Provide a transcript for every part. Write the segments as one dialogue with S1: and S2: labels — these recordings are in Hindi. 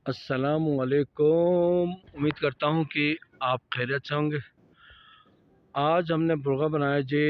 S1: अस्सलामुअलैकुम। उम्मीद करता हूँ कि आप खैरियत से होंगे। आज हमने प्रोग्राम बनाया जी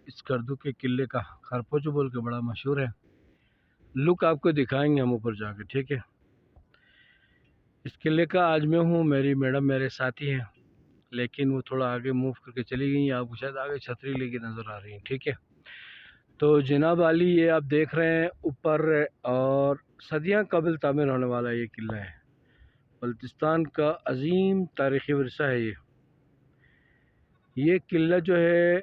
S1: इस करदू के किले का। खरपोचो बोल के बड़ा मशहूर है। लुक आपको दिखाएंगे हम ऊपर जाके, ठीक है। इस किले का आज मैं हूँ, मेरी मैडम मेरे साथी हैं, लेकिन वो थोड़ा आगे मूव करके चली गई। आपको शायद आगे छतरी लेके नज़र आ रही है, ठीक है। तो जनाब आली, ये आप देख रहे हैं ऊपर, और सदियाँ कबल तामीर होने वाला ये किला है। बल्तिस्तान का अजीम तारीख़ी विरसा है ये किला जो है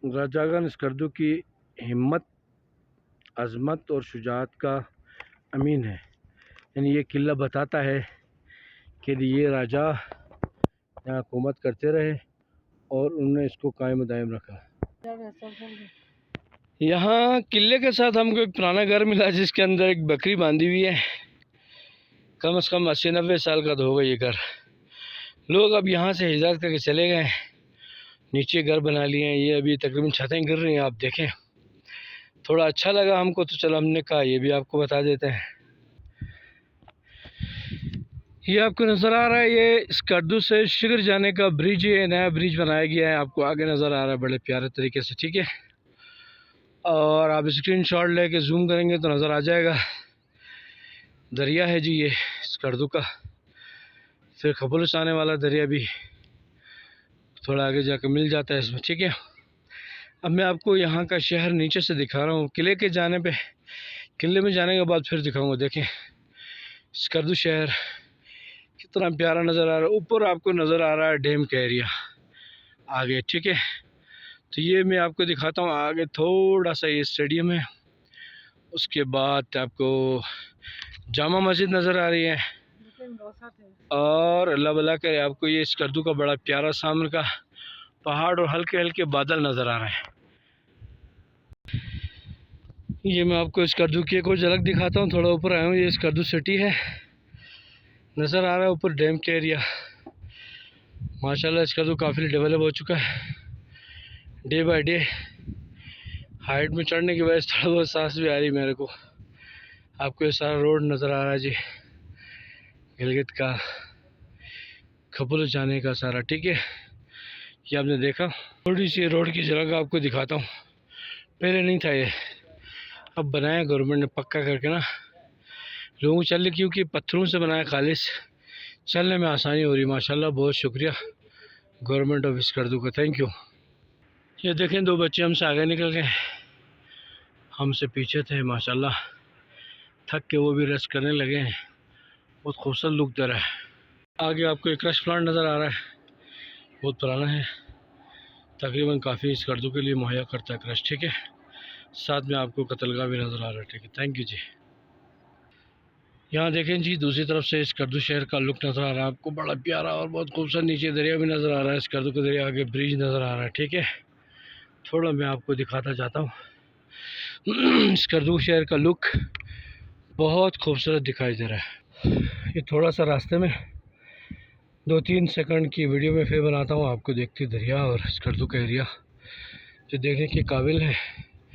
S1: राजागन स्कर्दू की हिम्मत, अज़मत और शुजाअत का अमीन है। यानी ये किला बताता है कि ये राजा यहाँ हुकूमत करते रहे और उन्होंने इसको कायम दायम रखा। यहाँ किले के साथ हमको एक पुराना घर मिला जिसके अंदर एक बकरी बांधी हुई है। कम से कम 80-90 साल का तो होगा ये घर। लोग अब यहाँ से हिजरत करके चले गए, नीचे घर बना लिए हैं। ये अभी तकरीबन छतें गिर रही हैं, आप देखें। थोड़ा अच्छा लगा हमको, तो चलो हमने कहा ये भी आपको बता देते हैं। ये आपको नज़र आ रहा है, ये स्कर्दू से शिगर जाने का ब्रिज है। नया ब्रिज बनाया गया है, आपको आगे नज़र आ रहा है बड़े प्यारे तरीके से, ठीक है। और आप स्क्रीन शॉट लेके जूम करेंगे तो नज़र आ जाएगा। दरिया है जी ये स्कर्दू का। फिर खबुलस आने वाला दरिया भी थोड़ा आगे जाकर मिल जाता है इसमें, ठीक है। अब मैं आपको यहाँ का शहर नीचे से दिखा रहा हूँ। किले के जाने पे, किले में जाने के बाद फिर दिखाऊंगा। देखें स्कर्दू शहर कितना प्यारा नज़र आ रहा है। ऊपर आपको नज़र आ रहा है डैम का एरिया आगे, ठीक है। तो ये मैं आपको दिखाता हूँ। आगे थोड़ा सा ये स्टेडियम है, उसके बाद आपको जामा मस्जिद नज़र आ रही है, और अल्लाह भला करे आपको ये स्कर्दू का बड़ा प्यारा सामने का पहाड़ और हल्के हल्के बादल नज़र आ रहे हैं। ये मैं आपको स्कर्दू की एक और झलक दिखाता हूँ। थोड़ा ऊपर आया हूँ, ये स्कर्दू सिटी है, नज़र आ रहा है ऊपर डैम का एरिया। माशाल्लाह स्कर्दू काफ़ी डेवलप हो चुका है डे बाय डे। हाइट में चढ़ने की वजह से थोड़ा बहुत सांस भी आ रही मेरे को। आपको ये सारा रोड नज़र आ रहा है जी, गिलगित का खबुल जाने का सारा, ठीक है। ये आपने देखा। थोड़ी सी रोड की झलक आपको दिखाता हूँ। पहले नहीं था ये, अब बनाया गवर्नमेंट ने पक्का करके ना लोगों चल, क्योंकि पत्थरों से बनाया खालिश, चलने में आसानी हो रही। माशाल्लाह बहुत शुक्रिया गवर्नमेंट ऑफ स्कर्दू का, थैंक यू। ये देखें दो बच्चे हमसे आगे निकल गए, हमसे पीछे थे। माशाल्लाह थक के वो भी रेस्ट करने लगे हैं। बहुत खूबसूरत लुक दे रहा है। आगे आपको एक क्रश प्लांट नज़र आ रहा है, बहुत पुराना है, तकरीबन काफ़ी स्कर्दू के लिए मुहैया करता है क्रश, ठीक है। साथ में आपको कतलगा भी नज़र आ रहा है, ठीक है। थैंक यू जी। यहाँ देखें जी दूसरी तरफ से स्कर्दू शहर का लुक नज़र आ रहा है आपको, बड़ा प्यारा और बहुत खूबसूरत। नीचे दरिया भी नज़र आ रहा है, स्कर्दू का दरिया, आगे ब्रिज नज़र आ रहा है, ठीक है। थोड़ा मैं आपको दिखाता जाता हूँ। स्कर्दू शहर का लुक बहुत खूबसूरत दिखाई दे रहा है। ये थोड़ा सा रास्ते में 2-3 सेकंड की वीडियो में फिर बनाता हूँ आपको, देखती दरिया और स्कर्दू का एरिया जो देखने के काबिल है।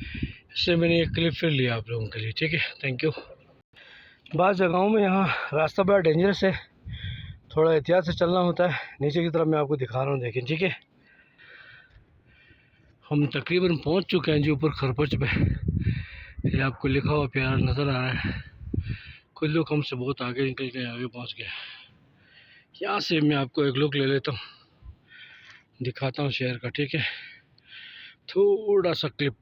S1: इससे मैंने एक क्लिप फिर लिया आप लोगों के लिए, ठीक है। Thank you. बाज़ जगहों में यहाँ रास्ता बड़ा डेंजरस है, थोड़ा एहतियात से चलना होता है। नीचे की तरफ मैं आपको दिखा रहा हूँ, देखें, ठीक है। हम तकरीबन पहुँच चुके हैं जी ऊपर खरपच पे। ये आपको लिखा हुआ प्यार नज़र आ रहा है। कुछ लोग हमसे बहुत आगे निकल के आगे पहुँच गए। यहाँ से मैं आपको एक लुक ले लेता हूँ, दिखाता हूँ शहर का, ठीक है। थोड़ा सा क्लिप।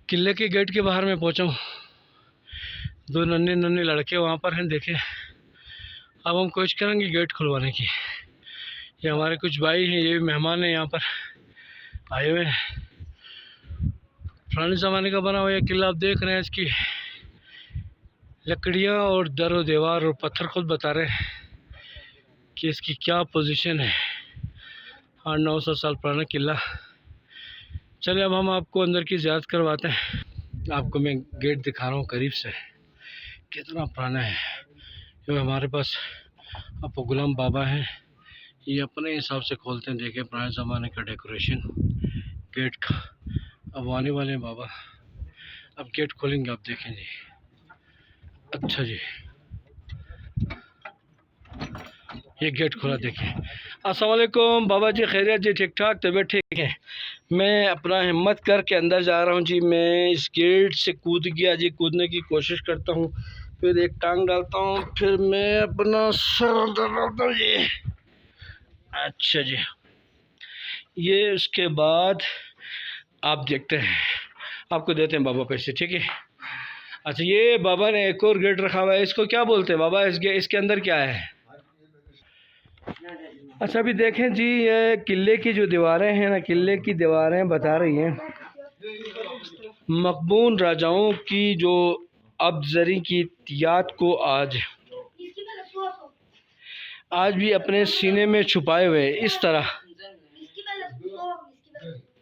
S1: किले के गेट के बाहर मैं पहुँचा हूँ। दो नन्हे नन्हे लड़के वहाँ पर हैं, देखें। अब हम कोशिश करेंगे गेट खुलवाने की। ये हमारे कुछ भाई हैं, ये भी मेहमान हैं यहाँ पर आए हुए हैं। पुराने ज़माने का बना हुआ ये किला आप देख रहे हैं। इसकी लकड़ियाँ और दर व दीवार और पत्थर खुद बता रहे हैं कि इसकी क्या पोजीशन है। 800-900 साल पुराना किला। चलिए अब हम आपको अंदर की ज़ियारत करवाते हैं। आपको मैं गेट दिखा रहा हूँ करीब से, कितना पुराना है। जो हमारे पास अपो गुलाम बाबा हैं, ये अपने हिसाब से खोलते हैं। देखें पुराने ज़माने का डेकोरेशन गेट का। अब आने वाले हैं बाबा। अब गेट खोलेंगे, आप देखें जी। अच्छा जी, ये गेट खोला, देखिए। अस्सलाम वालेकुम बाबा जी, खैरियत जी? ठीक ठाक, तबीयत ठीक है? मैं अपना हिम्मत करके अंदर जा रहा हूँ जी। मैं इस गेट से कूद गया जी, कूदने की कोशिश करता हूँ, फिर एक टांग डालता हूँ, फिर मैं अपना सर अंदर डालता हूँ जी। अच्छा जी, ये उसके बाद आप देखते हैं, आपको देते हैं बाबा पैसे, ठीक है? अच्छा, ये बाबा ने एक और गेट रखा हुआ है, इसको क्या बोलते हैं बाबा? इसके अंदर क्या है? अच्छा, अभी देखें जी, ये किले की जो दीवारें हैं ना, किले की दीवारें बता रही हैं मकबून राजाओं की जो अबजरी की याद को आज भी अपने सीने में छुपाए हुए,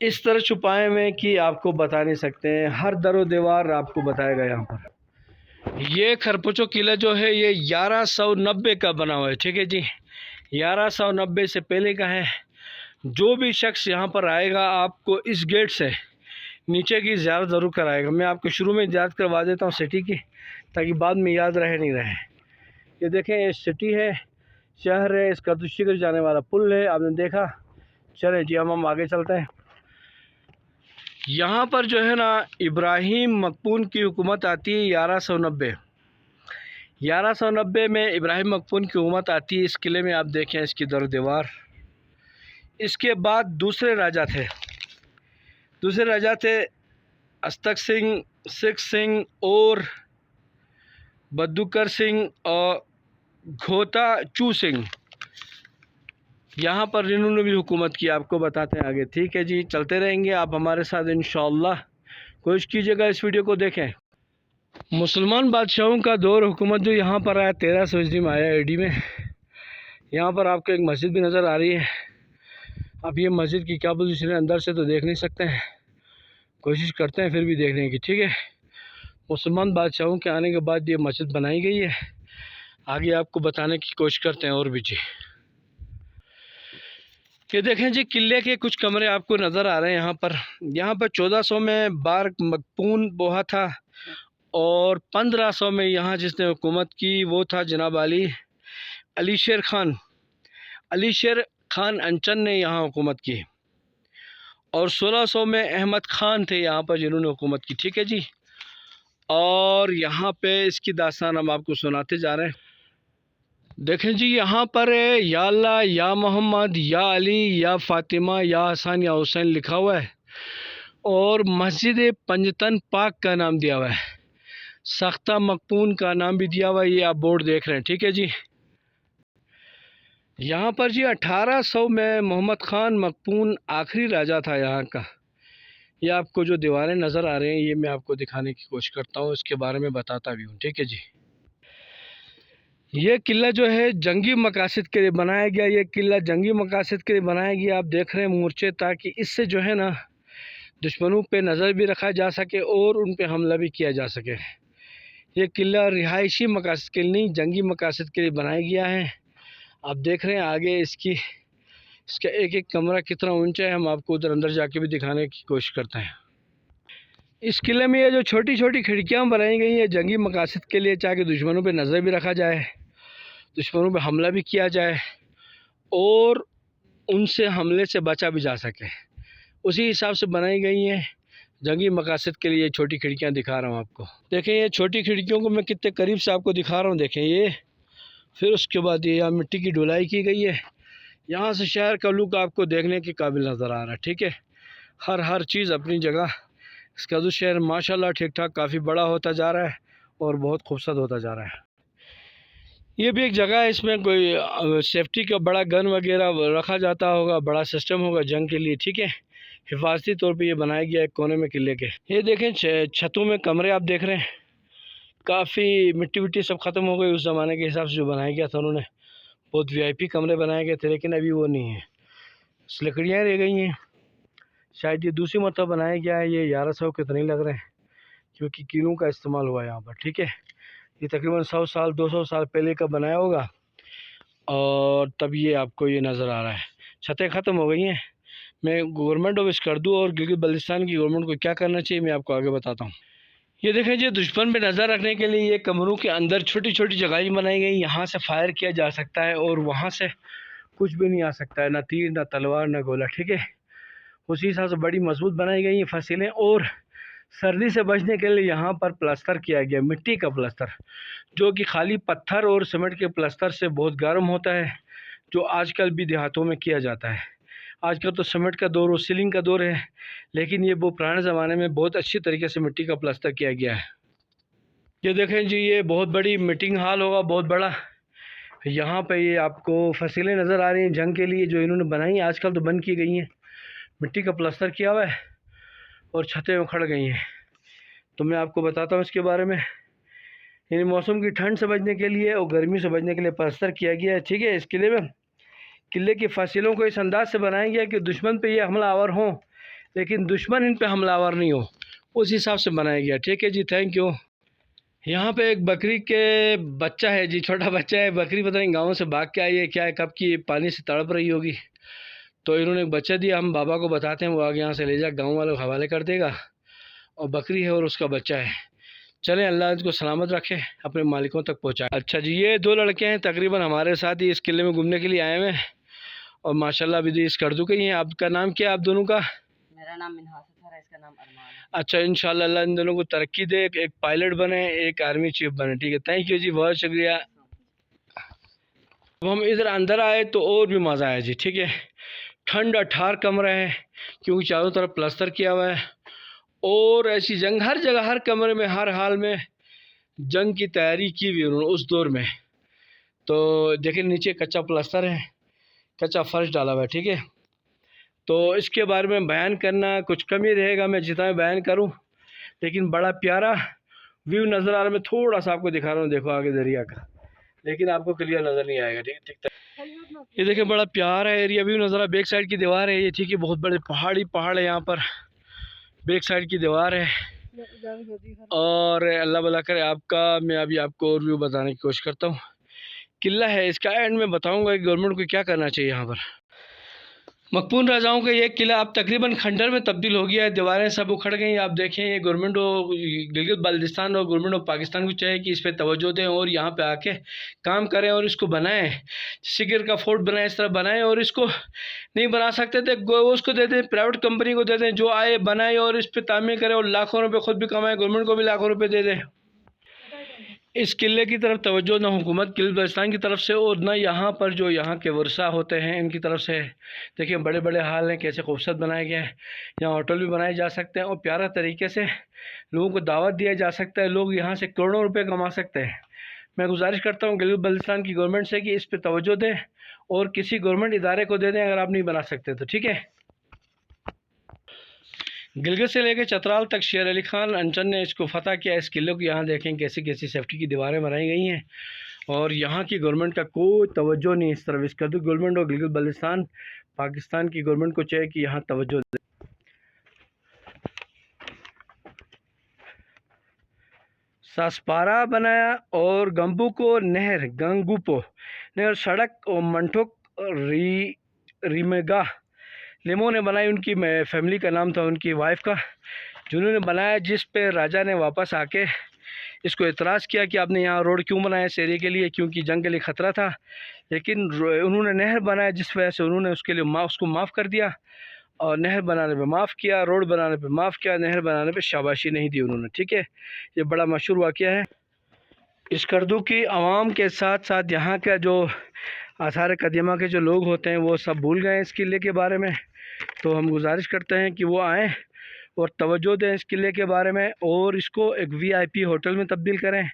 S1: इस तरह छुपाए हुए कि आपको बता नहीं सकते हैं। हर दरो दीवार आपको बताएगा यहाँ पर। ये खरपुचो किला जो है ये 1190 का बना हुआ है, ठीक है जी। 1190 से पहले का है। जो भी शख्स यहाँ पर आएगा आपको इस गेट से नीचे की ज़्यारत ज़रूर कराएगा। मैं आपको शुरू में याद करवा देता हूँ सिटी की, ताकि बाद में याद रहे नहीं रहे। ये देखें, ये सिटी है, शहर है, इसका दुश्मन जाने वाला पुल है, आपने देखा। चले जी, हम आगे चलते हैं। यहाँ पर जो है ना इब्राहिम मकबून की हुकूमत आती है 1190 में इब्राहिम मकबून की हुकूमत आती है। इस किले में आप देखें इसकी दर दीवार। इसके बाद दूसरे राजा थे अस्तक सिंह, सिख सिंह और बद्दुकर सिंह और घोता चू सिंह। यहाँ पर इन्होंने भी हुकूमत की, आपको बताते हैं आगे, ठीक है जी। चलते रहेंगे आप हमारे साथ इंशाअल्लाह। कोशिश कीजिएगा इस वीडियो को देखें। मुसलमान बादशाहों का दौर हुकूमत जो यहाँ पर आया 1300 ईस्वी में आया एडी में। यहाँ पर आपको एक मस्जिद भी नज़र आ रही है। अब ये मस्जिद की क्या पोजीशन है अंदर से तो देख नहीं सकते हैं, कोशिश करते हैं फिर भी देखने की, ठीक है। मुसलमान बादशाहों के आने के बाद ये मस्जिद बनाई गई है। आगे आपको बताने की कोशिश करते हैं और भी जी। ये देखें जी, किले के कुछ कमरे आपको नज़र आ रहे हैं यहाँ पर 1400 में बार मकबून बोहा था और 1500 में यहाँ जिसने हुकूमत की वो था जनाब अली शेर खान अंचन ने यहाँ हुकूमत की। और 1600 में अहमद खान थे यहाँ पर जिन्होंने हुकूमत की, ठीक है जी। और यहाँ पे इसकी दास्तान हम आपको सुनाते जा रहे हैं। देखें जी, यहाँ पर या अल्लाह, या मोहम्मद, या अली, या फ़ातिमा, या हसन, या हुसैन लिखा हुआ है। और मस्जिद पंजतन पाक का नाम दिया हुआ है। सख्ता मकबून का नाम भी दिया हुआ है, ये आप बोर्ड देख रहे हैं, ठीक है जी। यहाँ पर जी 1800 में मोहम्मद खान मकबून आखिरी राजा था यहाँ का। ये आपको जो दीवारें नज़र आ रहे हैं ये मैं आपको दिखाने की कोशिश करता हूँ, इसके बारे में बताता भी हूँ, ठीक है जी। ये किला जो है जंगी मकासद के लिए बनाया गया, ये किला जंगी मकासद के लिए बनाया गया। आप देख रहे हैं मोर्चे, ताकि इससे जो है ना दुश्मनों पे नज़र भी रखा जा सके और उन पे हमला भी किया जा सके। ये किला रिहायशी मकासद के लिए नहीं, जंगी मकासद के लिए बनाया गया है। आप देख रहे हैं आगे इसका एक एक कमरा कितना ऊंचा है, हम आपको उधर अंदर जाके भी दिखाने की कोशिश करते हैं। इस किले में ये जो छोटी छोटी खिड़कियाँ बनाई गई हैं जंगी मकासद के लिए, ताकि दुश्मनों पे नज़र भी रखा जाए, दुश्मनों पे हमला भी किया जाए और उनसे हमले से बचा भी जा सके। उसी हिसाब से बनाई गई हैं जंगी मकासद के लिए। छोटी खिड़कियाँ दिखा रहा हूँ आपको, देखें ये छोटी खिड़कियों को मैं कितने करीब से आपको दिखा रहा हूँ, देखें ये। फिर उसके बाद ये यहाँ मिट्टी की ढुलाई की गई है। यहाँ से शहर का लुक आपको देखने के काबिल नज़र आ रहा है, ठीक है। हर चीज़ अपनी जगह। इसका जो शहर माशाल्लाह ठीक ठाक काफ़ी बड़ा होता जा रहा है और बहुत खूबसूरत होता जा रहा है। ये भी एक जगह है, इसमें कोई सेफ्टी का बड़ा गन वगैरह रखा जाता होगा, बड़ा सिस्टम होगा जंग के लिए, ठीक है। हिफाजती तौर पे ये बनाया गया है कोने में किले के। ये देखें छतों में कमरे आप देख रहे हैं, काफ़ी मिट्टी विट्टी सब ख़त्म हो गई उस ज़माने के हिसाब से जो बनाया गया था उन्होंने। बहुत VIP कमरे बनाए गए थे, लेकिन अभी वो नहीं है, लकड़ियाँ रह गई हैं। शायद ये दूसरी मरतबा बनाया गया है। ये 1100 के तो नहीं लग रहे हैं, क्योंकि कीलों का इस्तेमाल हुआ है यहाँ पर, ठीक है। ये तकरीबन 100 साल 200 साल पहले का बनाया होगा और तब ये आपको ये नज़र आ रहा है। छतें ख़त्म हो गई हैं। मैं गवर्नमेंट ऑफ स्कर्दू और गिलगित बल्तिस्तान की गवर्नमेंट को क्या करना चाहिए मैं आपको आगे बताता हूँ। ये देखें जी, दुश्मन पे नज़र रखने के लिए ये कमरों के अंदर छोटी छोटी जगह बनाई गई, यहाँ से फायर किया जा सकता है और वहाँ से कुछ भी नहीं आ सकता है, ना तीर ना तलवार ना गोला, ठीक है। उसी हिसाब से बड़ी मजबूत बनाई गई ये फसीलें। और सर्दी से बचने के लिए यहाँ पर प्लास्टर किया गया, मिट्टी का प्लास्टर, जो कि खाली पत्थर और सीमेंट के प्लास्टर से बहुत गर्म होता है, जो आजकल भी देहातों में किया जाता है। आजकल तो सीमेंट का दौर और सीलिंग का दौर है, लेकिन ये वो पुराने ज़माने में बहुत अच्छी तरीके से मिट्टी का प्लास्टर किया गया है। ये देखें जी, ये बहुत बड़ी मीटिंग हॉल होगा, बहुत बड़ा। यहाँ पे ये आपको फसीलें नज़र आ रही हैं जंग के लिए, जो इन्होंने बनाई हैं, आजकल तो बंद की गई हैं। मिट्टी का प्लास्टर किया हुआ है और छतें उखड़ गई हैं। तो मैं आपको बताता हूँ इसके बारे में। यानी मौसम की ठंड से बचने के लिए और गर्मी से बचने के लिए प्लास्टर किया गया है, ठीक है। इस किले में, किले की फसीलों को इस अंदाज से बनाया गया कि दुश्मन पे ये हमलावर हों, लेकिन दुश्मन इन पे हमलावर नहीं हो, उस हिसाब से बनाया गया, ठीक है जी। Thank you. यहाँ पे एक बकरी के बच्चा है जी, छोटा बच्चा है। बकरी पता नहीं गाँव से भाग के आई है क्या है, कब की पानी से तड़प रही होगी, तो इन्होंने एक बच्चा दिया। हम बाबा को बताते हैं, वो आगे यहाँ से ले जा, गाँव वालों को हवाले कर देगा। और बकरी है और उसका बच्चा है। चलें, अल्लाह इसको सलामत रखे, अपने मालिकों तक पहुँचाए। अच्छा जी, ये दो लड़के हैं तकरीबन हमारे साथ ही इस किले में घूमने के लिए आए हुए हैं, और माशाल्लाह अभी इस कर्दू के ही हैं। आपका नाम क्या है आप दोनों का?
S2: मेरा नाम मिनहास है, इसका नाम अरमान है।
S1: अच्छा, इंशाल्लाह अल्लाह इन दोनों को तरक्की दे, एक पायलट बने, एक आर्मी चीफ बने, ठीक है। थैंक यू जी, बहुत शुक्रिया। अब हम इधर अंदर आए तो और भी मज़ा आया जी, ठीक है। ठंडा ठार कमरा है, क्योंकि चारों तरफ प्लास्टर किया हुआ है, और ऐसी जंग हर जगह, हर कमरे में, हर हाल में जंग की तैयारी की हुई उन्होंने उस दौर में। तो देखिए, नीचे कच्चा प्लास्टर है, कच्चा फर्श डाला हुआ है, ठीक है। तो इसके बारे में बयान करना कुछ कम ही रहेगा, मैं जितना बयान करूं, लेकिन बड़ा प्यारा व्यू नज़र आ रहा है। मैं थोड़ा सा आपको दिखा रहा हूँ, देखो आगे दरिया का, लेकिन आपको क्लियर नज़र नहीं आएगा, ठीक है। ये देखिए, बड़ा प्यारा एरिया व्यू नज़र आ, बैक साइड की दीवार है ये, ठीक है। बहुत बड़े पहाड़ है यहाँ पर, बैक साइड की दीवार है। और अल्लाह भला करे आपका। मैं अभी आपको और व्यू बताने की कोशिश करता हूँ। किला है, इसका एंड में बताऊँगा कि गवर्नमेंट को क्या करना चाहिए यहाँ पर। मकबूल राजाओं का ये किला अब तकरीबन खंडर में तब्दील हो गया है, दीवारें सब उखड़ गई। आप देखें, ये गवर्नमेंट और गिलगित बाल्टिस्तान और गवर्नमेंट ऑफ पाकिस्तान को चाहिए कि इस पर तवज्जो दें और यहाँ पे आके काम करें और इसको बनाएं, सिगर का फोर्ट बनाएं, इस तरह बनाएं। और इसको नहीं बना सकते थे उसको दे दें, प्राइवेट कंपनी को दे दें, जो आए बनाए और इस पर तामीर करें और लाखों रुपये खुद भी कमाएँ, गवर्नमेंट को भी लाखों रुपये दे दें। इस किले की तरफ तवज्जो ना हुकूमत गिलगित बाल्टिस्तान की तरफ से और ना यहाँ पर जो यहाँ के वर्षा होते हैं इनकी तरफ से। देखिए, बड़े बड़े हाल हैं, कैसे खूबसूरत बनाए गए हैं। यहाँ होटल भी बनाए जा सकते हैं और प्यारा तरीके से लोगों को दावत दिया जा सकता है, लोग यहाँ से करोड़ों रुपये कमा सकते हैं। मैं गुजारिश करता हूँ गिलगित बाल्टिस्तान की गवर्नमेंट से कि इस पर तवज्जो दें और किसी गवर्नमेंट इदारे को दे दें, अगर आप नहीं बना सकते तो, ठीक है। गिलगित से लेकर चतराल तक शेर अली खान अंचन ने इसको फतह किया। इस किले को यहाँ देखें कैसी कैसी सेफ्टी की दीवारें बनाई गई हैं, और यहाँ की गवर्नमेंट का कोई तवज्जो नहीं इस तरफ। इसका तो गवर्नमेंट और गिलगित बाल्टिस्तान पाकिस्तान की गवर्नमेंट को चाहिए कि यहाँ तवज्जो दे। सासपारा बनाया और गंबू को नहर, गंगूपो नहर, सड़क और मंठोक रीमेगा लेमो ने बनाई। उनकी फैमिली का नाम था, उनकी वाइफ का, जिन्होंने बनाया, जिस पे राजा ने वापस आके इसको एतराज़ किया कि आपने यहाँ रोड क्यों बनाया इस एरिया के लिए, क्योंकि जंग के लिए ख़तरा था। लेकिन उन्होंने नहर बनाया, जिस वजह से उन्होंने उसके लिए उसको माफ़ कर दिया, और नहर बनाने पे माफ़ किया, रोड बनाने पे माफ़ किया, नहर बनाने पे शाबाशी नहीं दी उन्होंने, ठीक है। ये बड़ा मशहूर वाक़या है। इस कर्दू की आवाम के साथ साथ यहाँ का जो आसार कदीमा के जो लोग होते हैं वो सब भूल गए इस किले के बारे में। तो हम गुजारिश करते हैं कि वो आएँ और तवज्जो दें इस किले के बारे में, और इसको एक VIP होटल में तब्दील करें,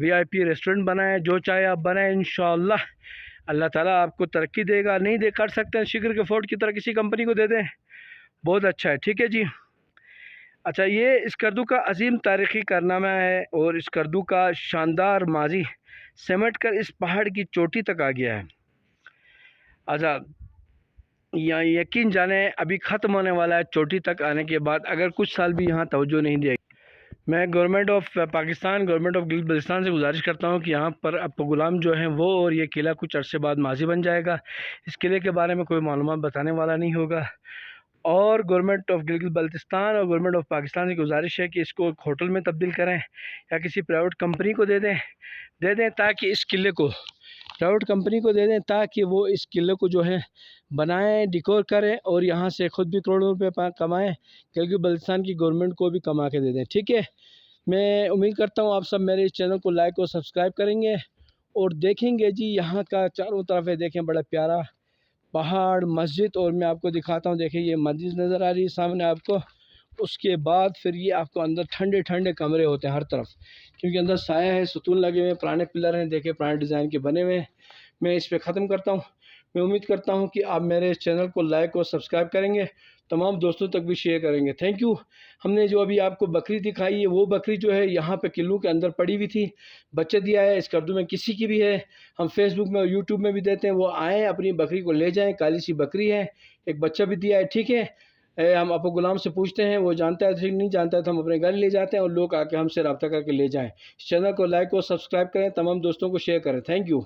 S1: VIP रेस्टोरेंट बनाएं, जो चाहे आप बनाएं। इंशाअल्लाह अल्लाह ताला आपको तरक्की देगा। नहीं दे कर सकते हैं, शिकर के फोर्ट की तरह किसी कंपनी को दे दें, बहुत अच्छा है, ठीक है जी। अच्छा, ये इस कर्दू का अजीम तारीख़ी कारनामा है, और इस कर्दू का शानदार माजी समेट कर इस पहाड़ की चोटी तक आ गया है। अच्छा, यहाँ यकीन जाने अभी ख़त्म होने वाला है चोटी तक आने के बाद, अगर कुछ साल भी यहाँ तवज्जो नहीं दिया। मैं government of Pakistan, government of Gilgit Baltistan से गुजारिश करता हूँ कि यहाँ पर अब गुलाम जो हैं वो, और ये किला कुछ अरसे बाद माजी बन जाएगा। इस किले के बारे में कोई मालूमात बताने वाला नहीं होगा, और गवर्नमेंट ऑफ गिलगित बल्तिस्तान और गवर्नमेंट ऑफ पाकिस्तान से गुजारिश है कि इसको एक होटल में तब्दील करें या किसी प्राइवेट कंपनी को दे दें ताकि इस किले को प्राइवेट कंपनी को दे दें ताकि वो इस किले को जो है बनाएं, डिकोर करें और यहाँ से ख़ुद भी करोड़ों रुपए कमाएं, गिलगित बल्तिस्तान की गवर्नमेंट को भी कमा के दे दें। ठीक है, मैं उम्मीद करता हूँ आप सब मेरे इस चैनल को लाइक और सब्सक्राइब करेंगे और देखेंगे जी यहाँ का चारों तरफ है, देखें बड़ा प्यारा पहाड़, मस्जिद। और मैं आपको दिखाता हूँ, देखिए ये मस्जिद नज़र आ रही है सामने आपको। उसके बाद फिर ये आपको अंदर ठंडे ठंडे कमरे होते हैं हर तरफ, क्योंकि अंदर साया है, सुतून लगे हुए हैं, पुराने पिलर हैं, देखिए पुराने डिज़ाइन के बने हुए हैं। मैं इस पे ख़त्म करता हूँ। मैं उम्मीद करता हूँ कि आप मेरे इस चैनल को लाइक और सब्सक्राइब करेंगे, तमाम दोस्तों तक भी शेयर करेंगे। Thank you. हमने जो अभी आपको बकरी दिखाई है, वो बकरी जो है यहाँ पे किलों के अंदर पड़ी हुई थी, बच्चे दिया है। इस कर्दू में किसी की भी है, हम फेसबुक में और यूट्यूब में भी देते हैं, वो आएँ अपनी बकरी को ले जाएँ। काली सी बकरी है, एक बच्चा भी दिया है। ठीक है, हम आपको गुलाम से पूछते हैं, वो जानता है, ठीक नहीं जानता है तो हम अपने घर ले जाते हैं और लोग आके हमसे रब्ता करके ले जाएँ। इस चैनल को लाइक और सब्सक्राइब करें, तमाम दोस्तों को शेयर करें। Thank you.